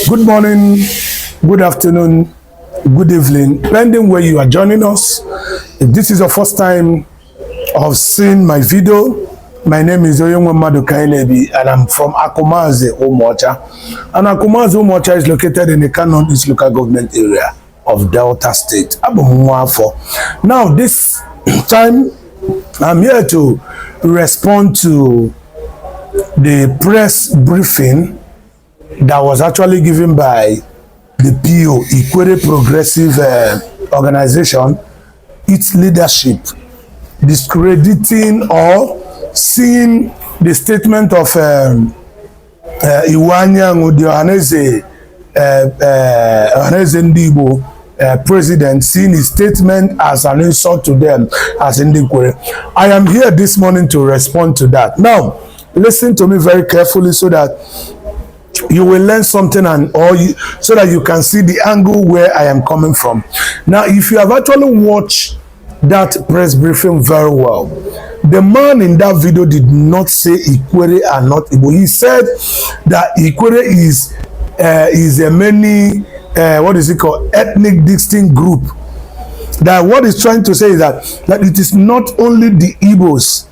Good morning, good afternoon, good evening, depending where you are joining us. If this is your first time of seeing my video, my name is Oyonwemadu Kainebi and I'm from Akumaze Umuocha. And Akumaze Umuocha is located in the Kano East local government area of Delta State. Now, this time, I'm here to respond to the press briefing that was actually given by the PO, IKWERRE Progressive Organization, its leadership, discrediting or seeing the statement of Iwanya Ngudiohaneze Igbo president, seeing his statement as an insult to them as in the IKWERRE. I am here this morning to respond to that. Now, listen to me very carefully so that you will learn something so that you can see the angle where I am coming from. Now, if you have actually watched that press briefing very well, the man in that video did not say IKWERRE are not Igbo. He said that IKWERRE is a many ethnic distinct group. That what he's trying to say is that it is not only the Igbos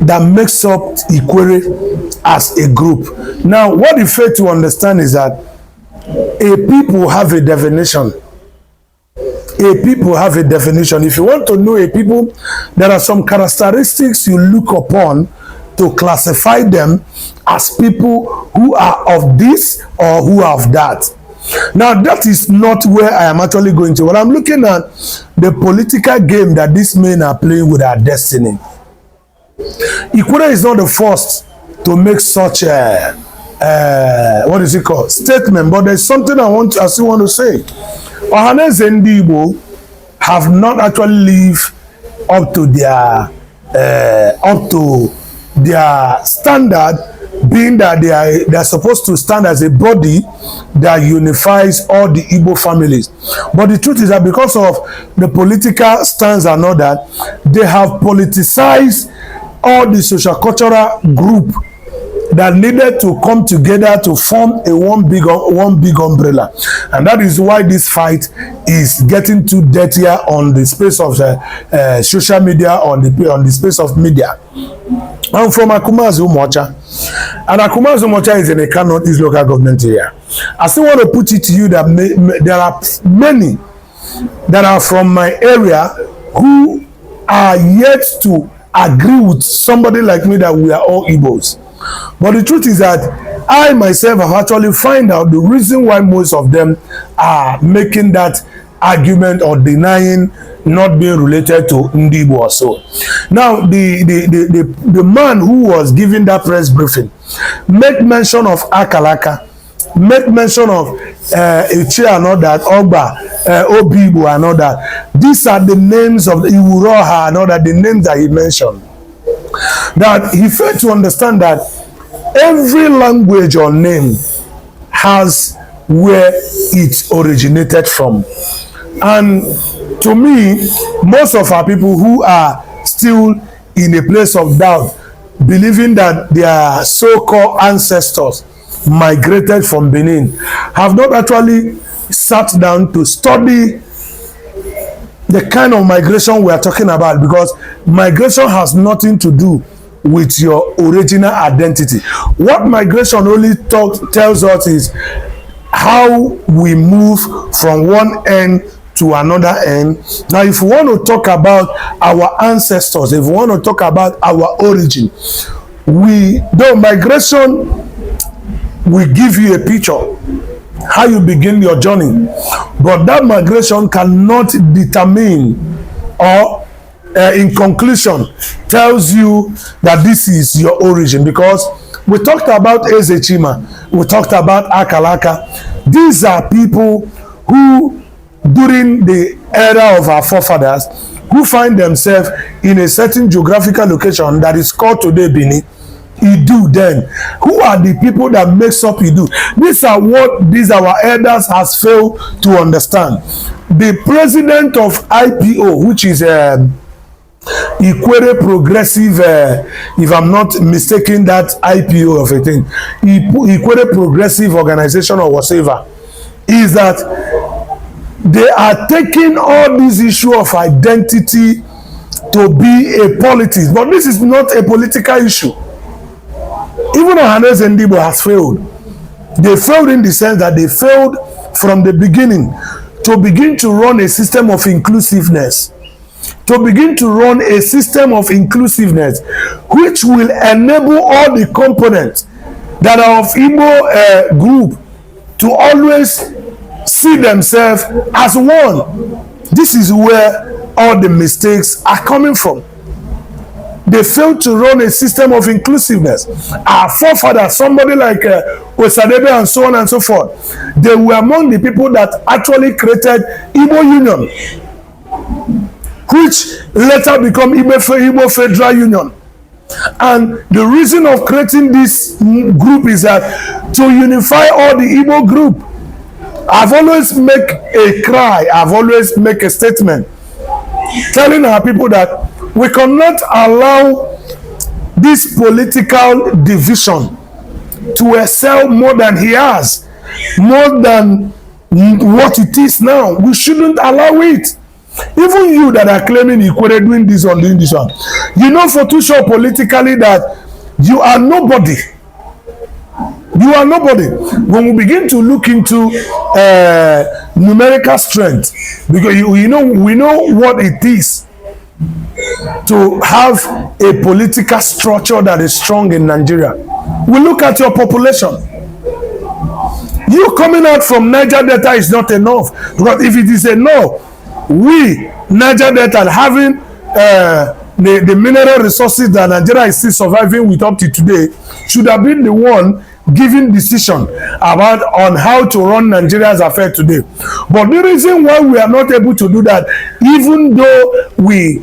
that makes up IKWERRE as a group. Now, what you fail to understand is that a people have a definition. A people have a definition. If you want to know a people, there are some characteristics you look upon to classify them as people who are of this or who are of that. Now, that is not where I am actually going to. When I'm looking at the political game that these men are playing with our destiny, IKWERRE is not the first to make such a statement, but there's something I still want to say. Ohaneze Igbo have not actually lived up to their standard, being that they are supposed to stand as a body that unifies all the Igbo families. But the truth is that because of the political stance and all that, they have politicized all the social cultural group that needed to come together to form one big umbrella. And that is why this fight is getting too dirtier on the space of social media, on the space of media. I'm from Akumaze Umuocha, and Akumaze Umuocha is in a Kano East local government area. I still want to put it to you that there are many that are from my area who are yet to agree with somebody like me that we are all Igbos. But the truth is that I myself have actually found out the reason why most of them are making that argument or denying not being related to Igbo or so. Now, the man who was giving that press briefing made mention of Akalaka, made mention of Eche and all that, Ogba, Obibo and all that. These are the names of the Iwuroha and all that, the names that he mentioned. That he failed to understand that every language or name has where it originated from. And to me, most of our people who are still in a place of doubt, believing that their so-called ancestors migrated from Benin, have not actually sat down to study the kind of migration we are talking about, because migration has nothing to do with your original identity. What migration only tells us is how we move from one end to another end. Now, if we want to talk about our ancestors, if we want to talk about our origin, migration will give you a picture how you begin your journey, but that migration cannot determine or in conclusion tells you that this is your origin. Because we talked about Ezechima, we talked about Akalaka. These are people who during the era of our forefathers who find themselves in a certain geographical location that is called today Benin, Idu. Then who are the people that makes up Idu? These are what our elders has failed to understand. The president of IPO, which is IKWERRE Progressive, if I'm not mistaken, that IPO of a thing, IKWERRE Progressive Organization or whatever, is that they are taking all this issue of identity to be a politics, but this is not a political issue. Even Ohanes and Igbo has failed. They failed in the sense that they failed from the beginning to begin to run a system of inclusiveness. To begin to run a system of inclusiveness which will enable all the components that are of Igbo group to always see themselves as one. This is where all the mistakes are coming from. They failed to run a system of inclusiveness. Our forefathers, somebody like Osadebe and so on and so forth, they were among the people that actually created Igbo Union, which later become Igbo Federal Union. And the reason of creating this group is that to unify all the Igbo group. I've always make a cry, I've always make a statement telling our people that we cannot allow this political division to excel more than he has, more than what it is now. We shouldn't allow it. Even you that are claiming IKWERRE doing this or doing this one, you know for too sure politically that you are nobody. You are nobody. When we begin to look into numerical strength, because we know what it is to have a political structure that is strong in Nigeria. We look at your population. You coming out from Niger Delta is not enough, because if it is enough, we Niger Delta having the mineral resources that Nigeria is still surviving with up to today should have been the one giving decision about on how to run Nigeria's affairs today. But the reason why we are not able to do that, even though we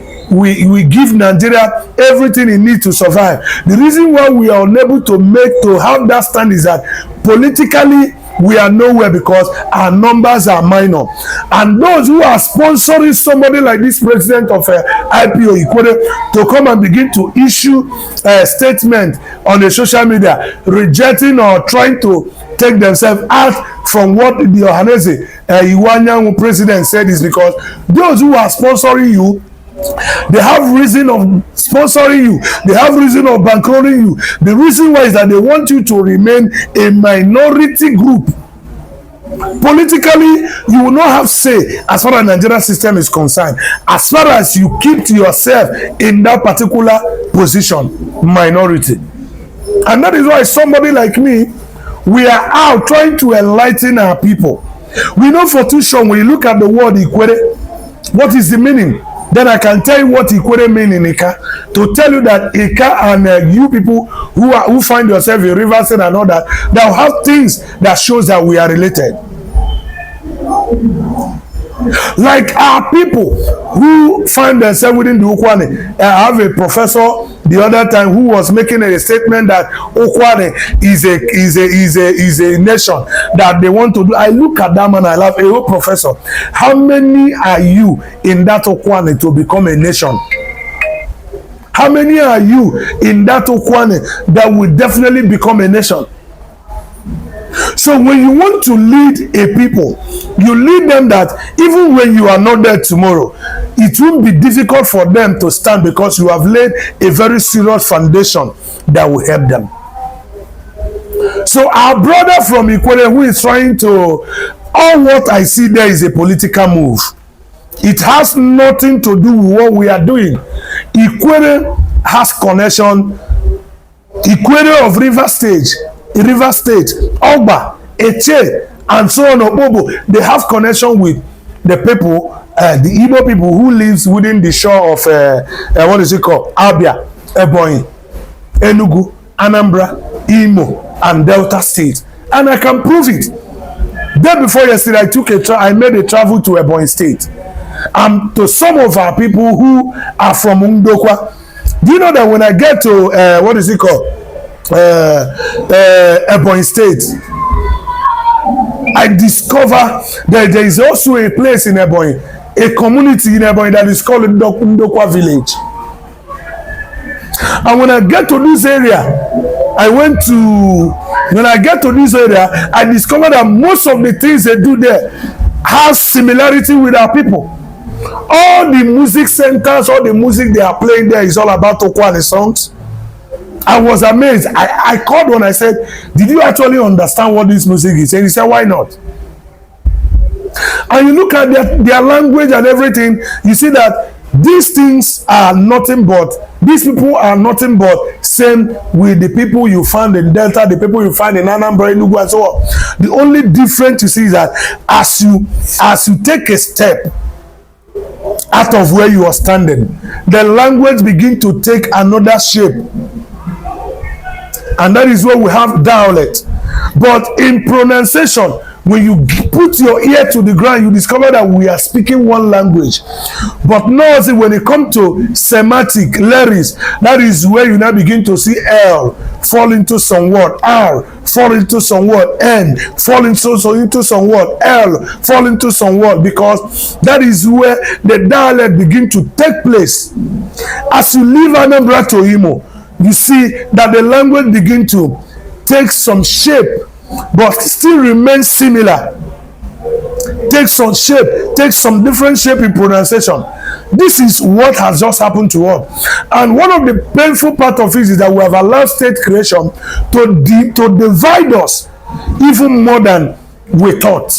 give Nigeria everything it needs to survive, the reason why we are unable to have that stand is that politically we are nowhere, because our numbers are minor. And those who are sponsoring somebody like this president of IPO IKWERRE to come and begin to issue a statement on the social media rejecting or trying to take themselves out from what the Ohaneze Iwanyanwu president said, is because those who are sponsoring you, they have reason of sponsoring you, they have reason of bankrolling you. The reason why is that they want you to remain a minority group. Politically, you will not have say as far as the Nigerian system is concerned, as far as you keep yourself in that particular position, minority. And that is why somebody like me, we are out trying to enlighten our people. We know for too sure when you look at the word IKWERRE, what is the meaning? Then I can tell you what IKWERRE mean in Ika, to tell you that Ika and you people who find yourself in Rivers and all that have things that shows that we are related. Like our people who find themselves within the Ukwane. I have a professor the other time who was making a statement that Ukwane is a nation that they want to do. I look at that man, I laugh. Oh, professor, how many are you in that Ukwane to become a nation? How many are you in that Ukwane that will definitely become a nation? So when you want to lead a people, you lead them that even when you are not there tomorrow, it will be difficult for them to stand, because you have laid a very serious foundation that will help them. So our brother from IKWERRE who is trying to, all what I see there is a political move. It has nothing to do with what we are doing. IKWERRE has connection. IKWERRE of River State, Ogba, Eche, and so on, Obobo, they have connection with the people, the Igbo people who lives within the shore of, what is it called? Abia, Ebonyi, Enugu, Anambra, Imo, and Delta State. And I can prove it. Day before yesterday, I made a travel to Ebonyi State. To some of our people who are from Ndokwa. Do you know that when I get to, what is it called? Ebonyi State, I discover that there is also a place in Ebonyi, a community in Ebonyi that is called Ndokwa Village. And when I get to this area, I discovered that most of the things they do there has similarity with our people. All the music centers, all the music they are playing there is all about Okwale songs. I was amazed. I called when I said, did you actually understand what this music is? And he said, why not? And you look at their language and everything, you see that these things are nothing but, these people are nothing but same with the people you find in Delta, the people you find in Anambra, Enugu, and so on. The only difference you see is that as you take a step out of where you are standing, the language begin to take another shape. And that is where we have dialect. But in pronunciation, when you put your ear to the ground, you discover that we are speaking one language. But now, when it comes to semantic lyrics, that is where you now begin to see L fall into some word, R fall into some word, N fall into some word, L fall into some word, because that is where the dialect begin to take place. As you leave Anambra to Imo, you see that the language begin to take some shape, but still remains similar. Take some shape, take some different shape in pronunciation. This is what has just happened to us. And one of the painful part of it is that we have allowed state creation to divide us even more than we thought.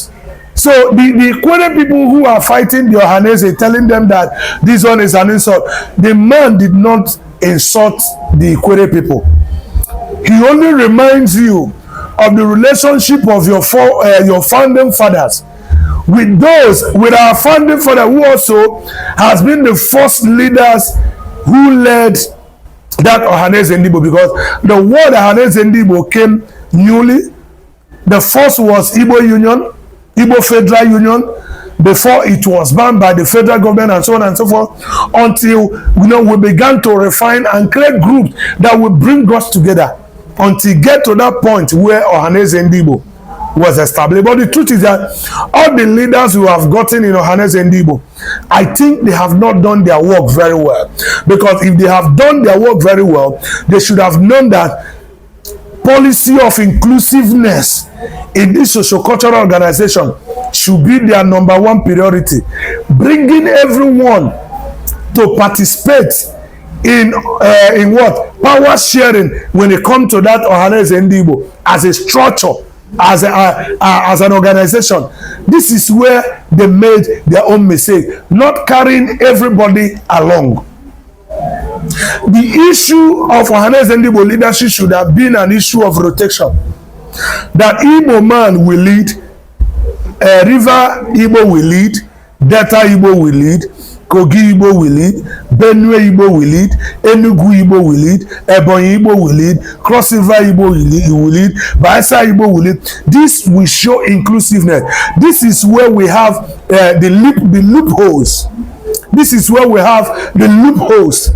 So the IKWERRE people who are fighting the Ohanese, telling them that this one is an insult, the man did not insult the IKWERRE people. He only reminds you of the relationship of your founding fathers with our founding father, who also has been the first leaders who led that Ohanese Igbo, because the word Ohanese Igbo came newly. The first was Igbo Union, Igbo Federal Union, before it was banned by the federal government and so on and so forth, until we began to refine and create groups that will bring us together until get to that point where Ohanese Igbo was established. But the truth is that all the leaders who have gotten in Ohanese Igbo, I think they have not done their work very well. Because if they have done their work very well, they should have known that policy of inclusiveness in this socio-cultural organization should be their number one priority. Bringing everyone to participate in what? Power sharing when it comes to that Ohanese Igbo as a structure, as an organization. This is where they made their own mistake, not carrying everybody along. The issue of Ohanese Igbo leadership should have been an issue of rotation. That Igbo man will lead, River Igbo will lead, Delta Igbo will lead, Kogi Igbo will lead, Benue Igbo will lead, Enugu Igbo will lead, Ebonyi Igbo will lead, Cross River Igbo will lead, Bayelsa Igbo will lead. This will show inclusiveness. This is where we have the loopholes. This is where we have the loopholes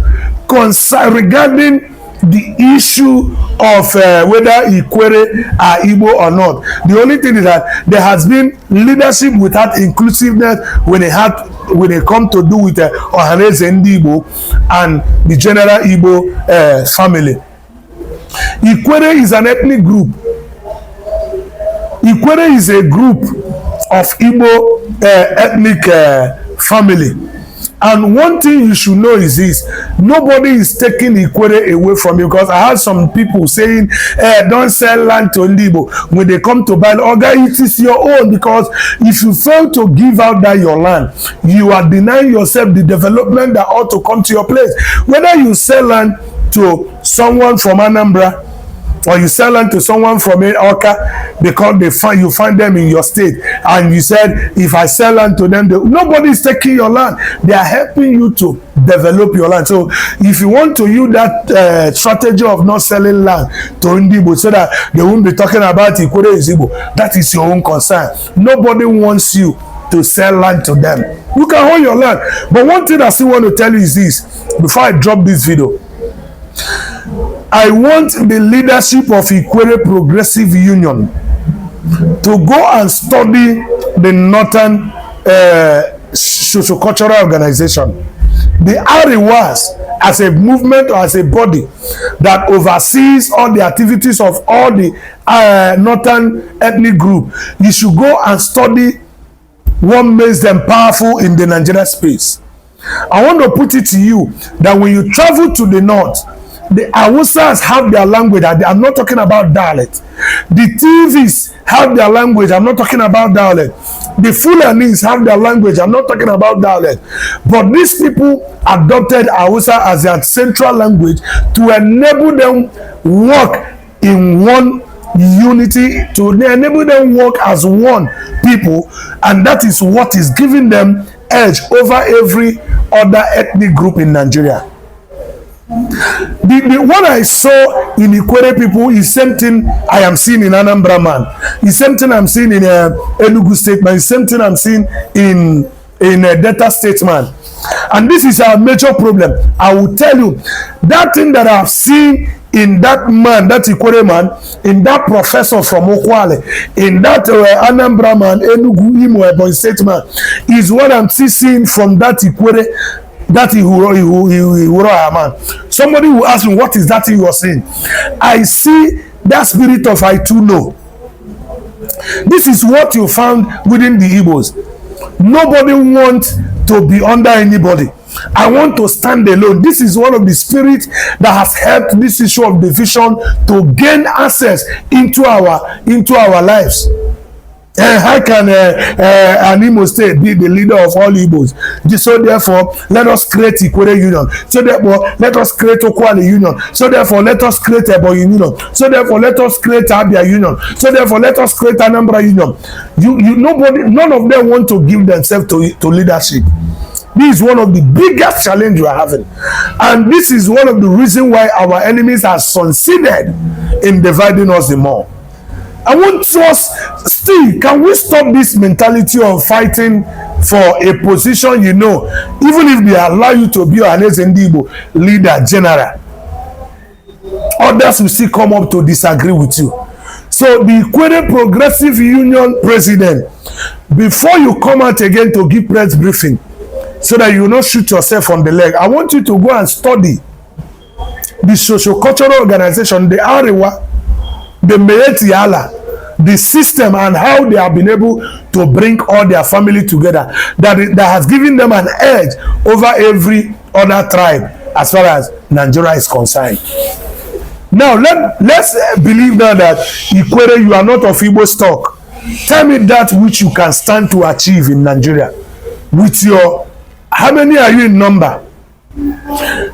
regarding the issue of whether IKWERRE are Igbo or not. The only thing is that there has been leadership without inclusiveness when it comes to do with Ohanese Igbo and the general Igbo family. IKWERRE is an ethnic group. IKWERRE is a group of Igbo ethnic family. And one thing you should know is this: nobody is taking IKWERRE away from you. Because I had some people saying, don't sell land to Igbo. When they come to buy, okay, it is your own. Because if you fail to give out that your land, you are denying yourself the development that ought to come to your place. Whether you sell land to someone from Anambra, or you sell land to someone from Oka, because you find them in your state, and you said, if I sell land to them, nobody is taking your land. They are helping you to develop your land. So if you want to use that strategy of not selling land to Igbo so that they won't be talking about IKWERRE is Igbo, that is your own concern. Nobody wants you to sell land to them. You can hold your land. But one thing I still want to tell you is this, before I drop this video: I want the leadership of IKWERRE Progressive Union to go and study the Northern Socio-Cultural Organization. The Ariwas as a movement or as a body that oversees all the activities of all the northern ethnic group, you should go and study what makes them powerful in the Nigeria space. I want to put it to you that when you travel to the north, the Hausas have their language. I'm not talking about dialect. The TVs have their language. I'm not talking about dialect. The Fulanis have their language. I'm not talking about dialect. But these people adopted Hausa as their central language to enable them work in one unity, to enable them work as one people, and that is what is giving them edge over every other ethnic group in Nigeria. What I saw in IKWERRE people is same thing I am seeing in Anambra man. It's same thing I'm seeing in Enugu state man. It's same thing I'm seeing in Delta state man. And this is our major problem. I will tell you, that thing that I've seen in that man, that IKWERRE man, in that professor from Okwale, in that Anambra man, Enugu, Imo, Ebonyi state man, is what I'm seeing from that IKWERRE. That man. Somebody will ask me, what is that thing you are saying? I see that spirit of I too know. This is what you found within the Igbos. Nobody wants to be under anybody. I want to stand alone. This is one of the spirits that has helped this issue of division to gain access into our lives. How can an Imo state be the leader of all Igbos? So therefore, let us create IKWERRE union. So therefore, let us create Okwale union. So therefore, let us create Ebonyi union. So therefore, let us create Abia union. So therefore, let us create Anambra union. None of them want to give themselves to leadership. This is one of the biggest challenges we are having. And this is one of the reasons why our enemies have succeeded in dividing us the more. I want us still, can we stop this mentality of fighting for a position, you know, even if they allow you to be an Igbo leader, general, others will still come up to disagree with you. So the IKWERRE Progressive Union president, before you come out again to give press briefing, so that you will not shoot yourself on the leg, I want you to go and study the socio-cultural organization, the Arewa, the Meeti Allah, the system, and how they have been able to bring all their family together, that has given them an edge over every other tribe as far as Nigeria is concerned. Now let's believe now that IKWERRE, you are not of Igbo stock. Tell me that which you can stand to achieve in Nigeria with your, how many are you in number?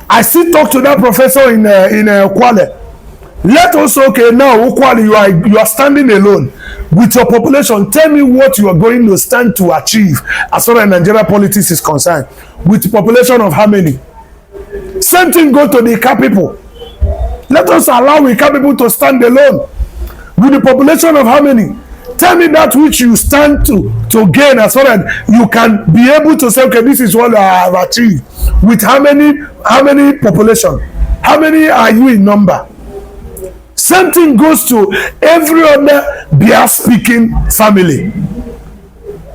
I still talk to that professor in Okwale. Let us, okay, now Okwale, you are standing alone with your population. Tell me what you are going to stand to achieve as far as Nigeria politics is concerned, with population of how many? Same thing go to the Ika people. Let us allow Ika people to stand alone with the population of how many? Tell me that which you stand to gain as far as you can be able to say, okay, this is what I have achieved. With how many population? How many are you in number? Same thing goes to every other Bia-speaking family.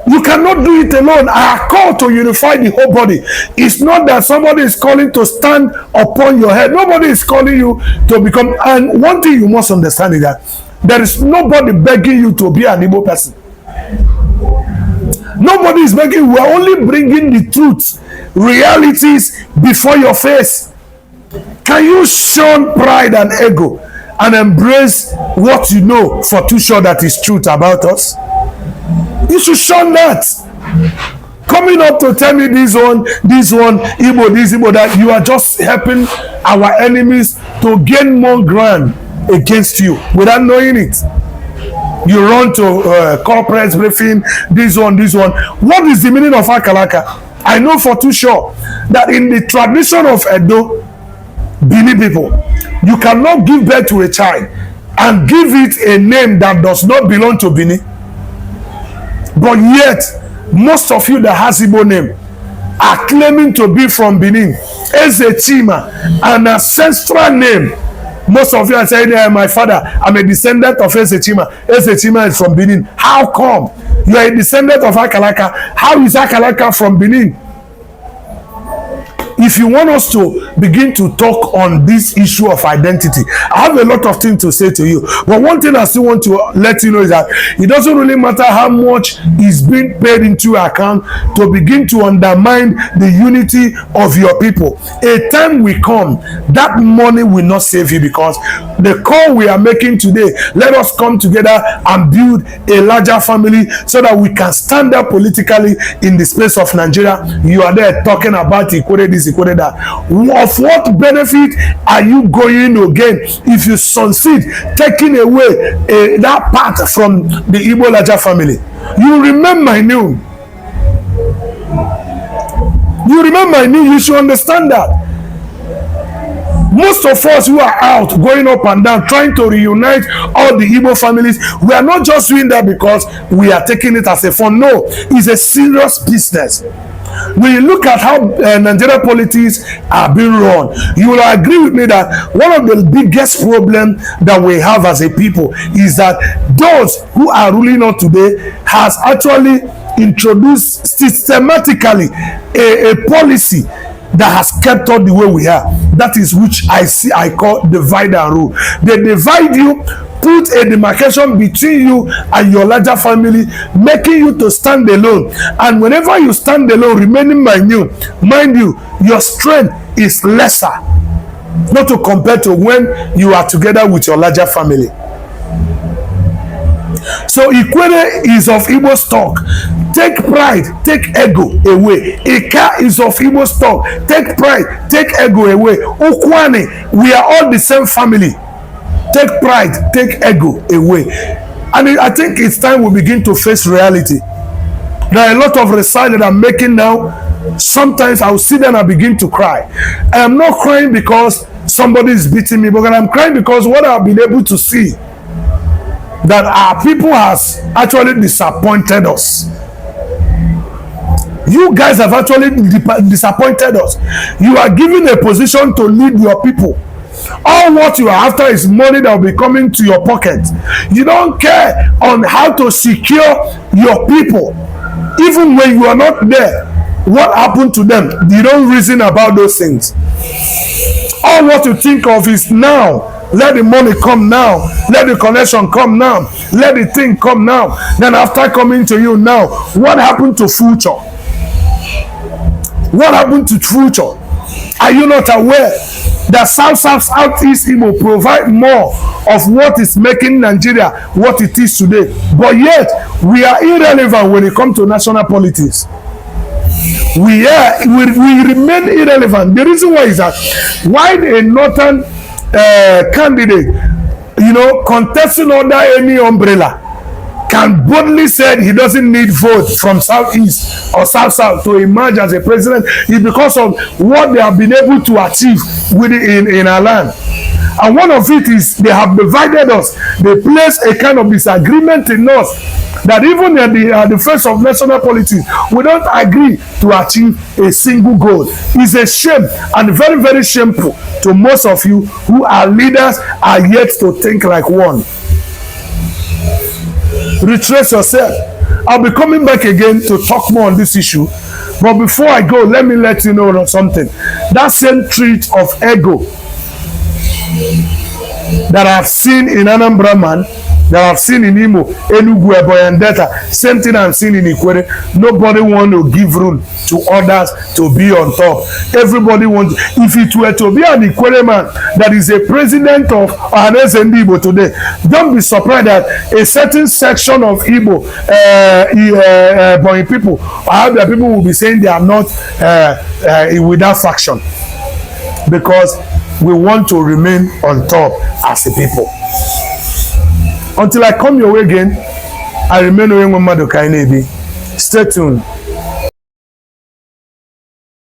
You cannot do it alone. I are called to unify the whole body. It's not that somebody is calling to stand upon your head. Nobody is calling you to become. And one thing you must understand is that there is nobody begging you to be an Igbo person. Nobody is begging. We are only bringing the truth, realities before your face. Can you shun pride and ego and embrace what you know for too sure that is truth about us? You should shun that. Coming up to tell me this one, Igbo, that you are just helping our enemies to gain more ground against you without knowing it. You run to corporate briefing, this one. What is the meaning of Akalaka? I know for too sure that in the tradition of Edo, Bini people, you cannot give birth to a child and give it a name that does not belong to Bini. But yet, most of you that has Igbo name are claiming to be from Benin. Ezechima, an ancestral name. Most of you are saying, my father, I'm a descendant of Ezechima. Ezechima is from Benin. How come? You are a descendant of Akalaka. How is Akalaka from Benin? if you want us to begin to talk on this issue of identity, I have a lot of things to say to you. But one thing I still want to let you know is that it doesn't really matter how much is being paid into your account to begin to undermine the unity of your people. A time will come, that money will not save you, because the call we are making today, let us come together and build a larger family so that we can stand up politically in the space of Nigeria. You are there talking about IKWERRE this, IKWERRE that. Of what benefit are you going to gain if you succeed taking away that part from the Igbo larger family? You remain my new. You should understand that. Most of us who are out going up and down trying to reunite all the Igbo families, we are not just doing that because we are taking it as a fun. No, it's a serious business. When you look at how Nigerian politics are being run, you will agree with me that one of the biggest problems that we have as a people is that those who are ruling us today has actually introduced systematically a policy that has kept us the way we are. That is which I call divide and rule. They divide you, put a demarcation between you and your larger family, making you to stand alone. And whenever you stand alone, remaining mind you, your strength is lesser, not to compare to when you are together with your larger family. So IKWERRE is of Igbo stock. Take pride, take ego away. Ika is of Igbo stock. Take pride, take ego away. Ukwane, we are all the same family. Take pride, take ego away. And I think it's time we begin to face reality. There are a lot of research that I'm making now. Sometimes I'll sit there and I begin to cry. I am not crying because somebody is beating me, but I'm crying because what I've been able to see, that our people has actually disappointed us. You guys have actually disappointed us. You are given a position to lead your people. All what you are after is money that will be coming to your pocket. You don't care on how to secure your people. Even when you are not there, what happened to them? You don't reason about those things. All what you think of is now. Let the money come now. Let the connection come now. Let the thing come now. Then after coming to you now, what happened to future? What happened to future? Are you not aware that Southeast Igbo provide more of what is making Nigeria what it is today? But yet, we are irrelevant when it comes to national politics. We remain irrelevant. The reason why is that why a northern candidate, contesting under any umbrella, can boldly say he doesn't need vote from Southeast or South to emerge as a president is because of what they have been able to achieve in our land. And one of it is they have divided us. They place a kind of disagreement in us that even at the face of national politics, we don't agree to achieve a single goal. It's a shame and very, very shameful to most of you who are leaders are yet to think like one. Retrace yourself. I'll be coming back again to talk more on this issue. But before I go, let me let you know something. That same trait of ego that I've seen in Anambra man, that I've seen in Imo, Enugu, Ebonyi, and Delta, same thing I've seen in IKWERRE. Nobody want to give room to others to be on top. Everybody wants. If it were to be an IKWERRE man that is a president of Igbo today, don't be surprised that a certain section of Igbo, Ebonyi people, other people will be saying they are not without faction, because we want to remain on top as a people. Until I come your way again, I remain Oyenwe Mmadụ Ka anyị na-ebi. Stay tuned.